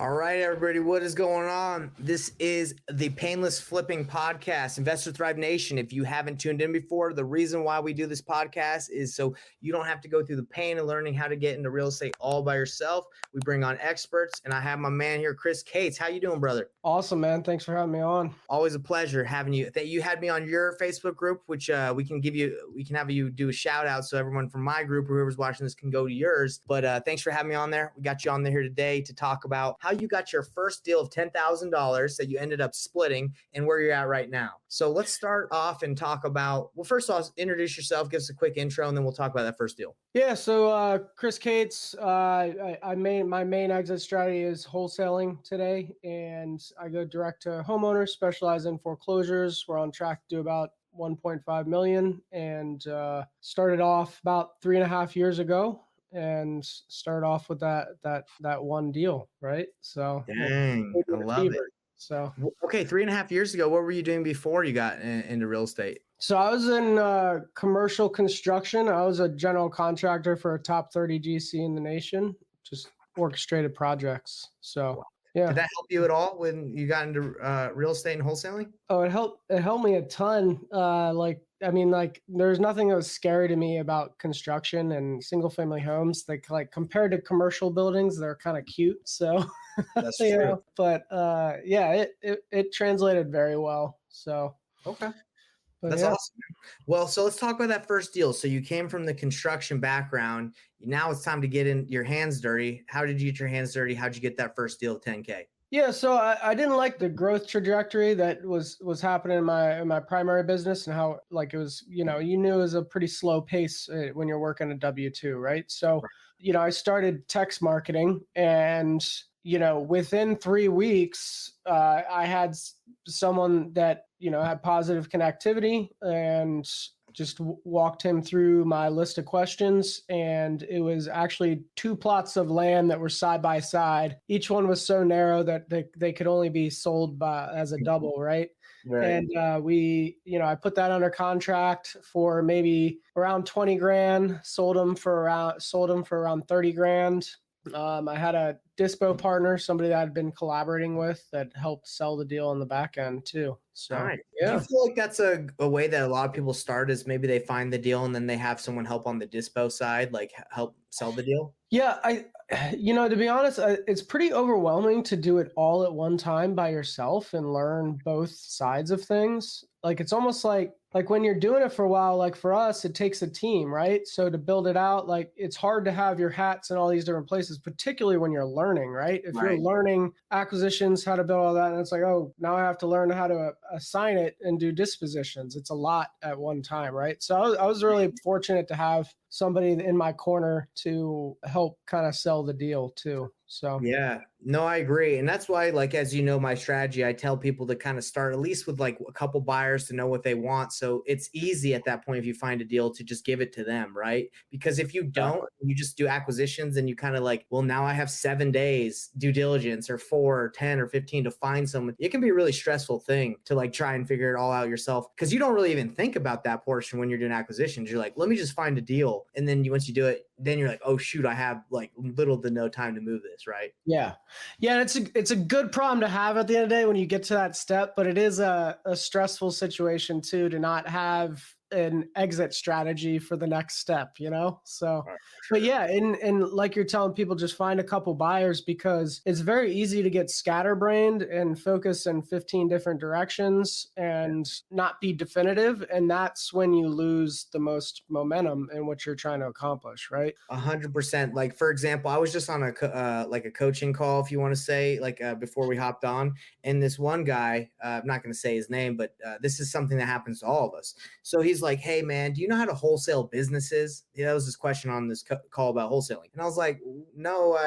All right, everybody, what is going on? This is the Payneless Flipping Podcast, Investor Thrive Nation. If you haven't tuned in before, the reason why we do this podcast is so you don't have to go through the pain of learning how to get into real estate all by yourself. We bring on experts, and I have my man here, Chris Cates. How you doing, brother? Awesome, man. Thanks for having me on. Always a pleasure having you. That you had me on your Facebook group, which we can have you do a shout out so everyone from my group or whoever's watching this can go to yours. But thanks for having me on there. We got you on there here today to talk about how you got your first deal of $10,000 that you ended up splitting and where you're at right now. So let's start off and talk about, well, first off, introduce yourself, give us a quick intro, and then we'll talk about that first deal. Yeah, so Chris Cates, my main exit strategy is wholesaling today, and I go direct to homeowners, specialize in foreclosures. We're on track to do about 1.5 million, and started off about 3.5 years ago, and started off with that one deal, right? So dang, I love it. So okay, 3.5 years ago, what were you doing before you got into real estate? So I was in commercial construction. I was a general contractor for a top 30 GC in the nation, just orchestrated projects. So yeah. Did that help you at all when you got into real estate and wholesaling? Oh, it helped me a ton. There's nothing that was scary to me about construction and single family homes. Like compared to commercial buildings, they're kind of cute. So that's true. But it translated very well. So okay. That's awesome. Well, so let's talk about that first deal. So you came from the construction background. Now it's time to get in your hands dirty. How did you get your hands dirty? How'd you get that first deal of 10K? Yeah, so I didn't like the growth trajectory that was happening in my primary business, and how like it was, you knew it was a pretty slow pace when you're working a W-2, right? So, I started text marketing, and within 3 weeks, I had someone that, had positive connectivity, and just walked him through my list of questions. And it was actually 2 plots of land that were side by side. Each one was so narrow that they could only be sold as a double, right? And I put that under contract for maybe around 20 grand, sold them for around 30 grand. I had a dispo partner, somebody that I'd been collaborating with, that helped sell the deal on the back end too. So, right. Yeah. Do you feel like that's a way that a lot of people start, is maybe they find the deal and then they have someone help on the dispo side, like help sell the deal? Yeah, to be honest, it's pretty overwhelming to do it all at one time by yourself and learn both sides of things. Like, it's almost like when you're doing it for a while, like for us, it takes a team, right? So to build it out, like it's hard to have your hats in all these different places, particularly when you're learning, right? If you're learning acquisitions, how to build all that, and it's like, oh, now I have to learn how to assign it and do dispositions. It's a lot at one time, right? So I was really fortunate to have somebody in my corner to help kind of sell the deal too. So yeah, no, I agree. And that's why, like, as you know, my strategy, I tell people to kind of start at least with like a couple buyers to know what they want. So it's easy at that point, if you find a deal, to just give it to them, right? Because if you don't, you just do acquisitions and you kind of like, well, now I have 7 days due diligence, or 4 or 10 or 15 to find someone. It can be a really stressful thing to like try and figure it all out yourself, because you don't really even think about that portion when you're doing acquisitions. You're like, let me just find a deal. And then once you do it, then you're like, oh shoot, I have like little to no time to move this, right? Yeah. Yeah, it's a good problem to have at the end of the day when you get to that step, but it is a stressful situation too, to not have an exit strategy for the next step, So, but yeah, and like you're telling people, just find a couple buyers, because it's very easy to get scatterbrained and focus in 15 different directions and not be definitive. And that's when you lose the most momentum in what you're trying to accomplish, right? 100%. Like, for example, I was just on a coaching call, if you want to say, before we hopped on, and this one guy, I'm not going to say his name, but this is something that happens to all of us. So he's like, hey man, do you know how to wholesale businesses? That was this question on this call about wholesaling. And I was like, no,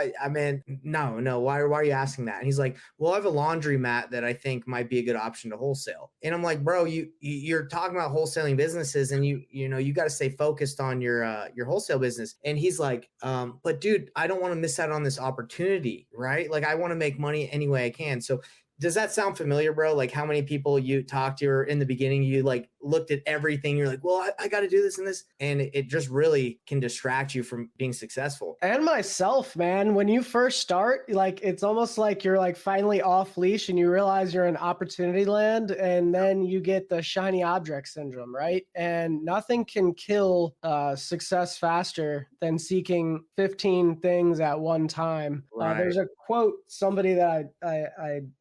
no. Why are you asking that? And he's like, well, I have a laundromat that I think might be a good option to wholesale. And I'm like, bro, you're talking about wholesaling businesses, and you got to stay focused on your wholesale business. And he's like, but dude, I don't want to miss out on this opportunity, right? Like, I want to make money any way I can. So does that sound familiar, bro? Like, how many people you talk to, or in the beginning, you like looked at everything. You're like, well, I got to do this and this. And it just really can distract you from being successful. And myself, man, when you first start, like it's almost like you're like finally off leash and you realize you're in opportunity land, and then you get the shiny object syndrome, right? And nothing can kill success faster than seeking 15 things at one time. Right. There's a quote somebody that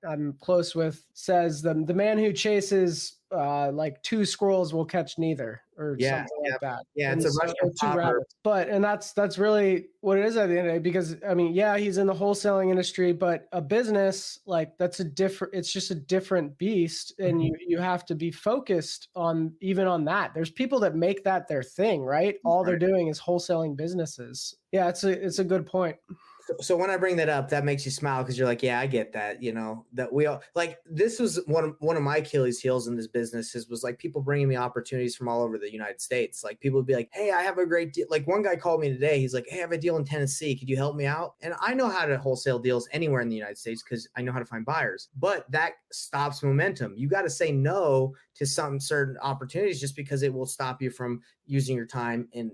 I'm close with says the man who chases like two squirrels will catch neither, or something like that. Yeah, And it's a so, Russian or two proverb. rabbits. But and that's really what it is at the end of the day, because I mean, yeah, he's in the wholesaling industry, but a business, like that's it's just a different beast. And you have to be focused on even on that. There's people that make that their thing, right? All they're doing is wholesaling businesses. Yeah, it's a good point. So when I bring that up, that makes you smile because you're like, yeah, I get that. That we all like. This was one of my Achilles heels in this business was like people bringing me opportunities from all over the United States. Like people would be like, hey, I have a great deal. Like one guy called me today. He's like, hey, I have a deal in Tennessee. Could you help me out? And I know how to wholesale deals anywhere in the United States because I know how to find buyers. But that stops momentum. You got to say no to some certain opportunities just because it will stop you from using your time in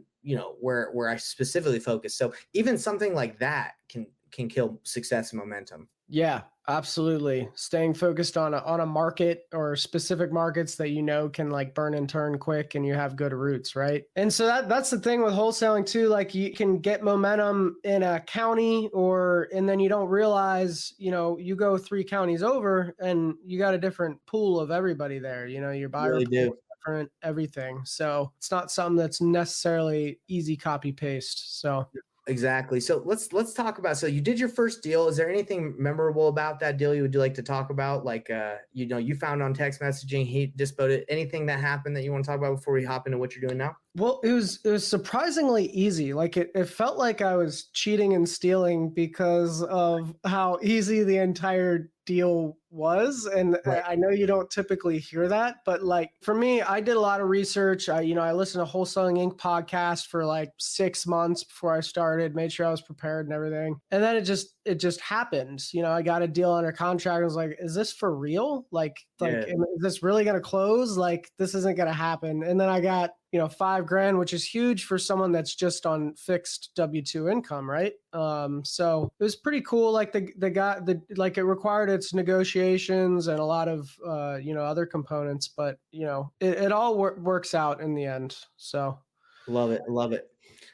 where I specifically focus. So even something like that can kill success and momentum. Yeah, absolutely. Staying focused on a market or specific markets that can like burn and turn quick, and you have good roots, right? And so that's the thing with wholesaling too. Like you can get momentum in a county, and then you don't realize, you go 3 counties over and you got a different pool of everybody there. Your buyer really pool is different, everything. So it's not something that's necessarily easy copy paste. So exactly. So let's talk about, so you did your first deal. Is there anything memorable about that deal you would like to talk about? Like, you found on text messaging, he dispoed it. Anything that happened that you want to talk about before we hop into what you're doing now? Well, it was surprisingly easy. Like it felt like I was cheating and stealing because of how easy the entire deal was. And Right. I know you don't typically hear that, but like for me, I did a lot of research. I listened to Wholesaling Inc. podcast for like 6 months before I started, made sure I was prepared and everything. And then it just happened. I got a deal under contract. I was like, is this for real? Like, is this really going to close? Like, this isn't going to happen. And then I got, $5,000, which is huge for someone that's just on fixed W-2 income, right? So it was pretty cool. Like it required its negotiations and a lot of other components, but it all works out in the end. So love it.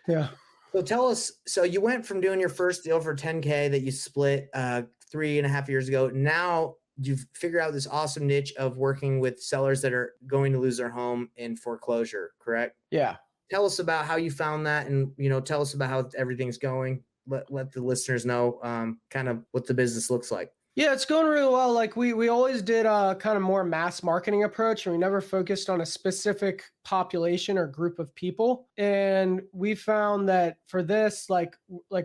Yeah. So tell us, so you went from doing your first deal for 10K that you split 3.5 years ago. Now you've figured out this awesome niche of working with sellers that are going to lose their home in foreclosure, correct? Yeah. Tell us about how you found that, and tell us about how everything's going. Let the listeners know kind of what the business looks like. Yeah, it's going really well. Like we always did a kind of more mass marketing approach, and we never focused on a specific population or group of people. And we found that for this, like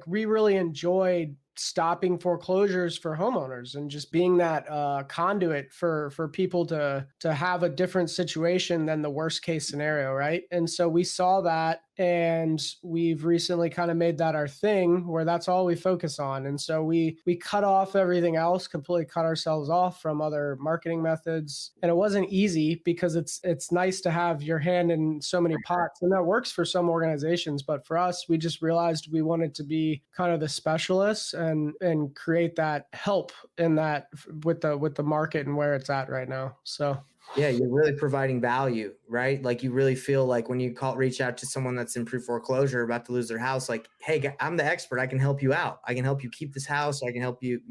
we really enjoyed stopping foreclosures for homeowners and just being that conduit for people to have a different situation than the worst case scenario, right? And so we saw that, and we've recently kind of made that our thing where that's all we focus on. And so we cut off everything else, completely cut ourselves off from other marketing methods. And it wasn't easy because it's nice to have your hand in so many pots, and that works for some organizations. But for us, we just realized we wanted to be kind of the specialists and create that help in that with the market and where it's at right now. So yeah, you're really providing value, right? Like you really feel like when you reach out to someone that's in pre-foreclosure about to lose their house, like, hey, I'm the expert. I can help you out. I can help you keep this house. I can help you,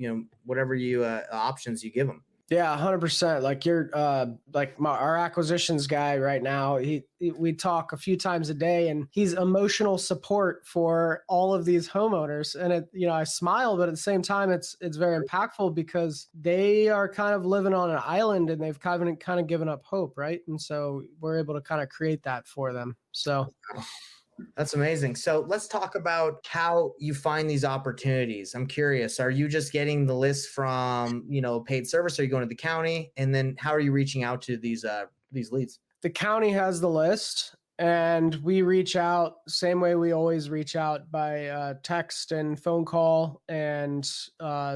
whatever options you give them. Yeah, 100%. Like you're our acquisitions guy right now. We talk a few times a day, and he's emotional support for all of these homeowners. And I smile, but at the same time, it's very impactful because they are kind of living on an island, and they've kind of given up hope, right? And so we're able to kind of create that for them. So that's amazing. So let's talk about how you find these opportunities. I'm curious, are you just getting the list from, paid service? Are you going to the county? And then how are you reaching out to these leads? The county has the list. And we reach out same way we always reach out by text and phone call, and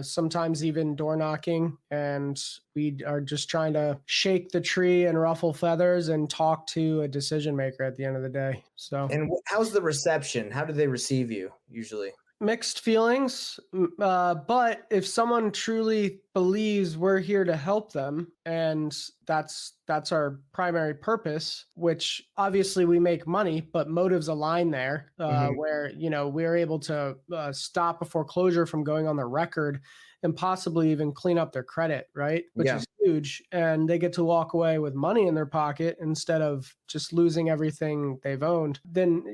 sometimes even door knocking. And we are just trying to shake the tree and ruffle feathers and talk to a decision maker at the end of the day. So, And how's the reception? How do they receive you usually? mixed feelings, but if someone truly believes we're here to help them, and that's our primary purpose, which obviously we make money, but motives align there, where we're able to stop a foreclosure from going on the record and possibly even clean up their credit, right? Which Yeah. is huge. And they get to walk away with money in their pocket instead of just losing everything they've owned. Then,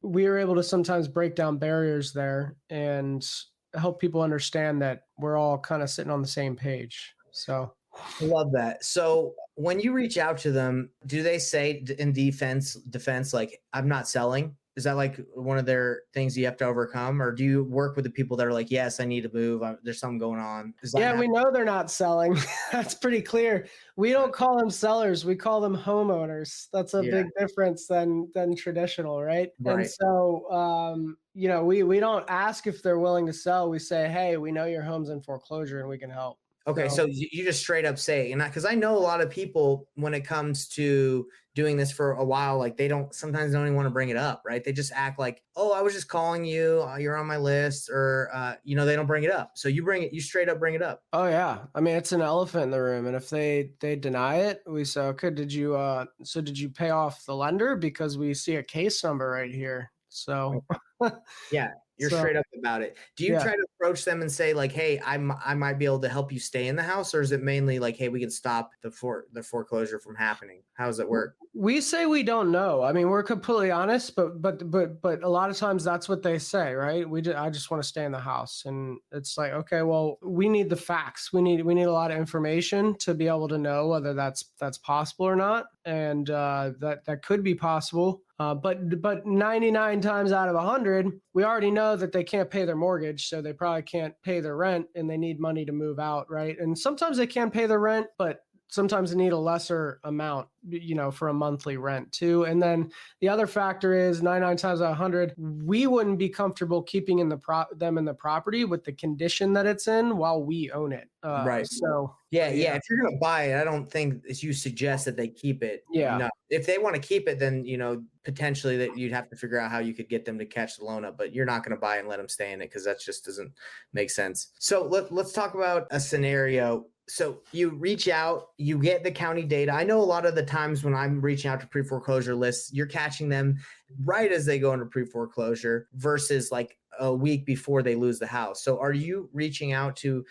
we are able to sometimes break down barriers there and help people understand that we're all kind of sitting on the same page. So I love that. So when you reach out to them, do they say in defense, like, I'm not selling? Is that like one of their things you have to overcome? Or do you work with the people that are like, yes, I need to move. There's something going on. Is that yeah, not- we know they're not selling. That's pretty clear. We don't call them sellers. We call them homeowners. That's a Yeah. big difference than traditional, right? And Right. so, we don't ask if they're willing to sell. We say, hey, we know your home's in foreclosure and we can help. Okay, so you just straight up say, and because I know a lot of people when it comes to doing this for a while, like they sometimes don't even want to bring it up, right? They just act like, oh, I was just calling you, you're on my list, or they don't bring it up. So you straight up bring it up. Oh yeah, I mean it's an elephant in the room, and if they deny it, we say, okay, did you pay off the lender, because we see a case number right here. So Yeah, you're So, straight up about it. Do you yeah. try to approach them and say like, hey, I might be able to help you stay in the house, or is it mainly like, hey, we can stop the foreclosure from happening? How does it work? We say we don't know. I mean, we're completely honest, but a lot of times that's what they say, right? I just want to stay in the house, and it's like, okay, well, we need the facts. We need a lot of information to be able to know whether that's possible or not, and that could be possible. But 99 times out of 100, we already know that they can't pay their mortgage, so they probably can't pay their rent, and they need money to move out, right? And sometimes they can pay their rent, but sometimes they need a lesser amount, for a monthly rent too. And then the other factor is 99 times out of 100, we wouldn't be comfortable keeping them in the property with the condition that it's in while we own it. Right. So yeah. If you're going to buy it, I don't think you suggest that they keep it. Yeah. No. If they want to keep it, then, potentially that you'd have to figure out how you could get them to catch the loan up, but you're not going to buy and let them stay in it, because that just doesn't make sense. So let's talk about a scenario. So you reach out, you get the county data. I know a lot of the times when I'm reaching out to pre-foreclosure lists, you're catching them right as they go into pre-foreclosure versus like a week before they lose the house. So are you somehow reaching out to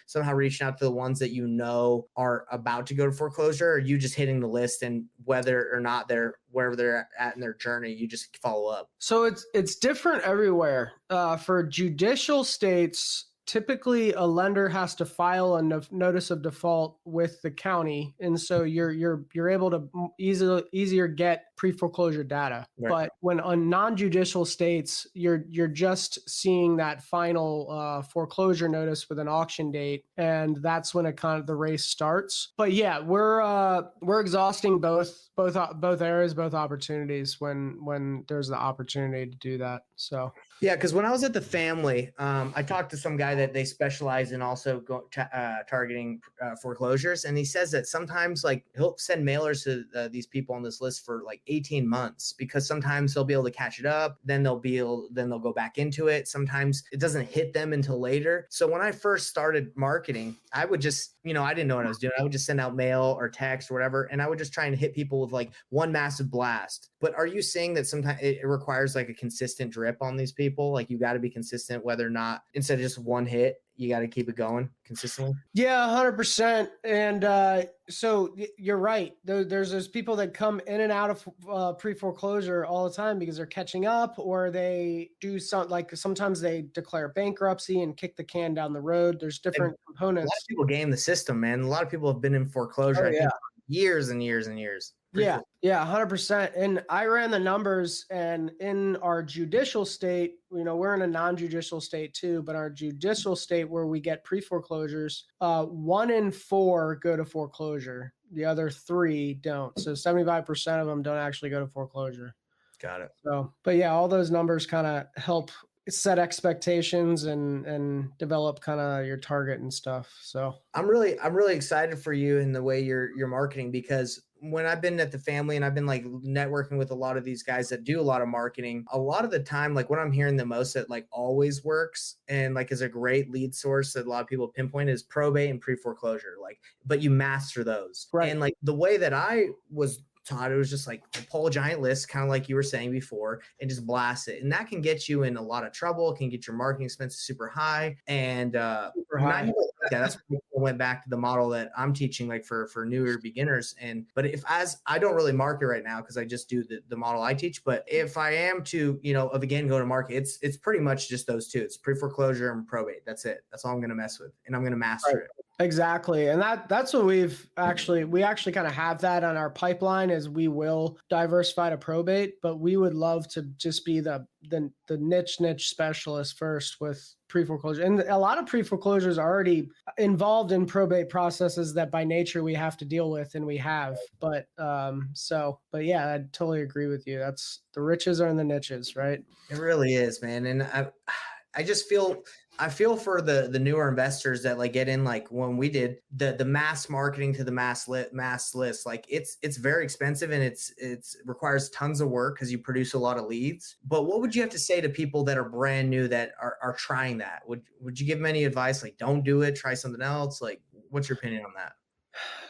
the ones that are about to go to foreclosure, or are you just hitting the list, and whether or not wherever they're at in their journey, you just follow up? So it's different everywhere. For judicial states, typically a lender has to file a notice of default with the county, and so you're able to easier get pre-foreclosure data. Right. But when on non-judicial states, you're just seeing that final foreclosure notice with an auction date, and that's when the race starts. But yeah, we're exhausting both areas, both opportunities when there's the opportunity to do that. So yeah, because when I was at the family, I talked to some guy that they specialize in also targeting foreclosures, and he says that sometimes like he'll send mailers to these people on this list for like 18 months, because sometimes they'll be able to catch it up, then they'll go back into it. Sometimes it doesn't hit them until later. So when I first started marketing, I would just, I didn't know what I was doing. I would just send out mail or text or whatever, and I would just try and hit people with like one massive blast. But are you saying that sometimes it requires like a consistent drip on these people? Like you got to be consistent, whether or not, instead of just one hit, you got to keep it going consistently? Yeah, 100%. And so you're right. There's those people that come in and out of pre-foreclosure all the time because they're catching up, or they do sometimes they declare bankruptcy and kick the can down the road. There's different components. A lot of people game the system, man. A lot of people have been in foreclosure, I think, years and years and years. Yeah, 100%. And I ran the numbers, and in our judicial state, we're in a non-judicial state too, but our judicial state where we get pre-foreclosures, 1 in 4 go to foreclosure. The other 3 don't. So 75% of them don't actually go to foreclosure. Got it. So, but yeah, all those numbers kind of help set expectations and develop kind of your target and stuff. So I'm really excited for you in the way you're marketing, because when I've been at the family and I've been like networking with a lot of these guys that do a lot of marketing, a lot of the time, like what I'm hearing the most that like always works and like is a great lead source that a lot of people pinpoint is probate and pre-foreclosure. Like, but you master those. right. And like the way that I was taught, it was just like pull a giant list, kind of like you were saying before, and just blast it. And that can get you in a lot of trouble. It can get your marketing expenses super high. And Super not high. even like that. That's why I went back to the model that I'm teaching, like for newer beginners. And but if as I don't really market right now because I just do the model I teach. But if I am to, of again go to market, it's pretty much just those two. It's pre-foreclosure and probate. That's it. That's all I'm gonna mess with, and I'm gonna master Right. it. Exactly. And that's what we actually kind of have that on our pipeline is we will diversify to probate, but we would love to just be the niche specialist first with pre-foreclosure. And a lot of pre-foreclosures are already involved in probate processes that by nature we have to deal with, and we have. But but yeah, I totally agree with you. That's the riches are in the niches, right? It really is, man. And I just feel I feel for the newer investors that like get in like when we did the mass marketing to the mass list. Like it's very expensive and it's requires tons of work because you produce a lot of leads. But what would you have to say to people that are brand new that are trying that? Would you give them any advice? Like don't do it, try something else? Like what's your opinion on that?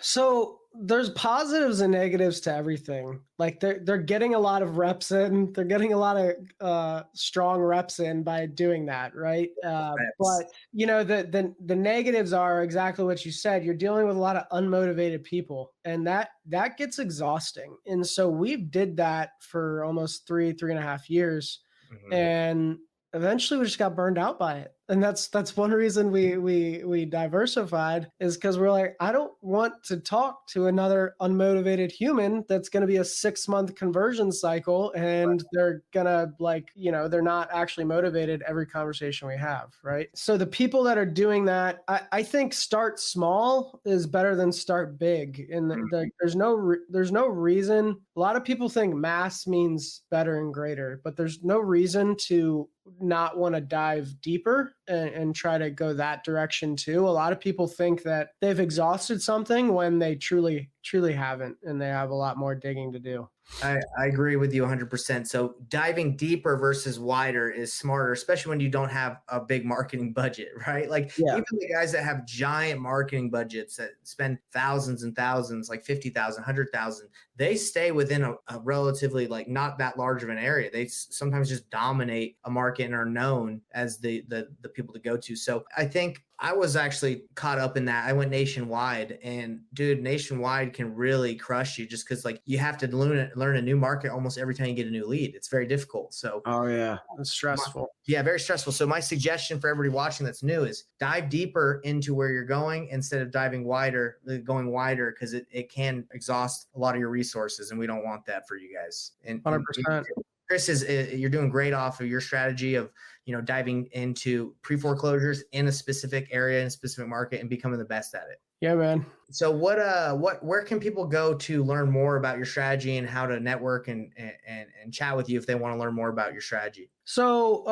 So there's positives and negatives to everything. Like they're getting a lot of reps in. They're getting a lot of strong reps in by doing that, right? Facts. But the negatives are exactly what you said. You're dealing with a lot of unmotivated people, and that gets exhausting. And so we did that for almost 3.5 years, Mhm. and eventually we just got burned out by it. And that's one reason we diversified is because we're like, I don't want to talk to another unmotivated human that's going to be a 6-month conversion cycle, and they're gonna they're not actually motivated every conversation we have, right? So the people that are doing that, I think start small is better than start big. And there's no reason. A lot of people think mass means better and greater, but there's no reason to not want to dive deeper and try to go that direction too. A lot of people think that they've exhausted something when they truly haven't, and they have a lot more digging to do. I agree with you 100%. So diving deeper versus wider is smarter, especially when you don't have a big marketing budget, right? Like Yeah. even the guys that have giant marketing budgets that spend thousands and thousands, like 50,000, 100,000, they stay within a relatively like not that large of an area. They sometimes just dominate a market and are known as the people to go to. So I think I was actually caught up in that. I went nationwide, and dude, nationwide can really crush you just because like you have to learn a new market almost every time you get a new lead. It's very difficult. So Oh yeah, it's stressful. yeah, very stressful. So my suggestion for everybody watching that's new is dive deeper into where you're going instead of going wider, because it can exhaust a lot of your resources, and we don't want that for you guys. And 100%. Chris you're doing great off of your strategy of diving into pre-foreclosures in a specific area in a specific market and becoming the best at it. Yeah, man. So where can people go to learn more about your strategy and how to network and chat with you if they want to learn more about your strategy? So,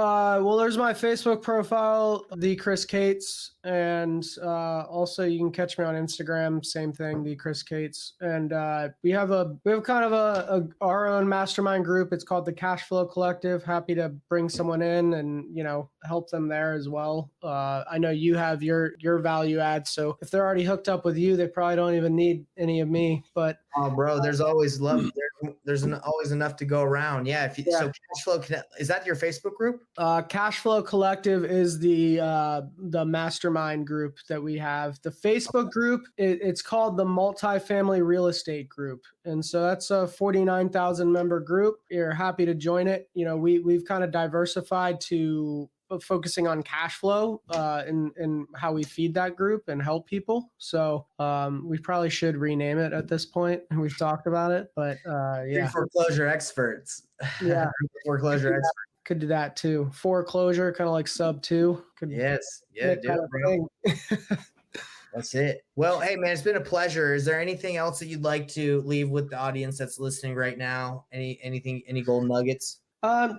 there's my Facebook profile, the Chris Cates, and also you can catch me on Instagram. Same thing, the Chris Cates, and we have kind of our own mastermind group. It's called the Cash Flow Collective. Happy to bring someone in and help them there as well. I know you have your value add, so if they're already hooked up with you, they probably don't even need any of me. But Oh, bro, there's always love. There's always enough to go around. Yeah. So Cash Flow is that your Facebook group? Cash Flow Collective is the mastermind group that we have. The Facebook group, it's called the Multifamily Real Estate Group, and so that's a 49,000 member group. You're happy to join it. We've kind of diversified to focusing on cash flow and how we feed that group and help people. So we probably should rename it at this point. We've talked about it, but yeah. Foreclosure experts. Yeah. Foreclosure experts. Could do that too. Foreclosure, kind of like sub 2. Yes. Yeah, do it, bro. That's it. Well, hey man, it's been a pleasure. Is there anything else that you'd like to leave with the audience that's listening right now? Any gold nuggets?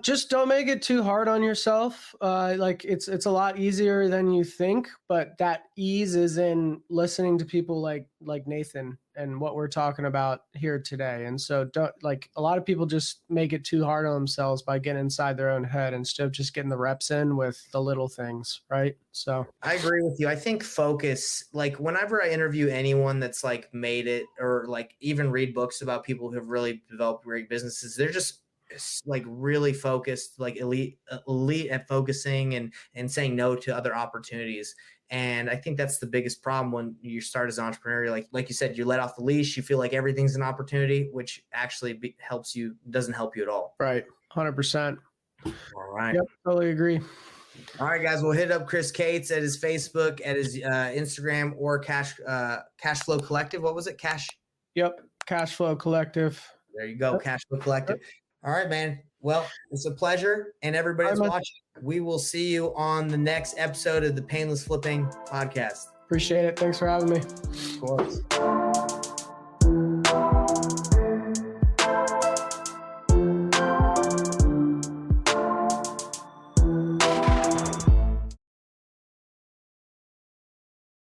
Just don't make it too hard on yourself. Like it's a lot easier than you think, but that ease is in listening to people like Nathan and what we're talking about here today. And so don't like a lot of people just make it too hard on themselves by getting inside their own head instead of just getting the reps in with the little things, right? So I agree with you. I think focus, like whenever I interview anyone that's like made it or like even read books about people who have really developed great businesses, they're just like really focused, like elite at focusing and saying no to other opportunities. And I think that's the biggest problem when you start as an entrepreneur. You're like you said, you let off the leash. You feel like everything's an opportunity, which actually helps you, doesn't help you at all. right, 100%. All right. Yep, totally agree. All right, guys, we'll hit up Chris Cates at his Facebook, at his Instagram, or Cash Flow Collective. What was it? Yep, Cash Flow Collective. There you go, Yep. Cash Flow Collective. All right, man. Well, it's a pleasure, and everybody that's watching, we will see you on the next episode of the Payneless Flipping podcast. Appreciate it. Thanks for having me. Of course.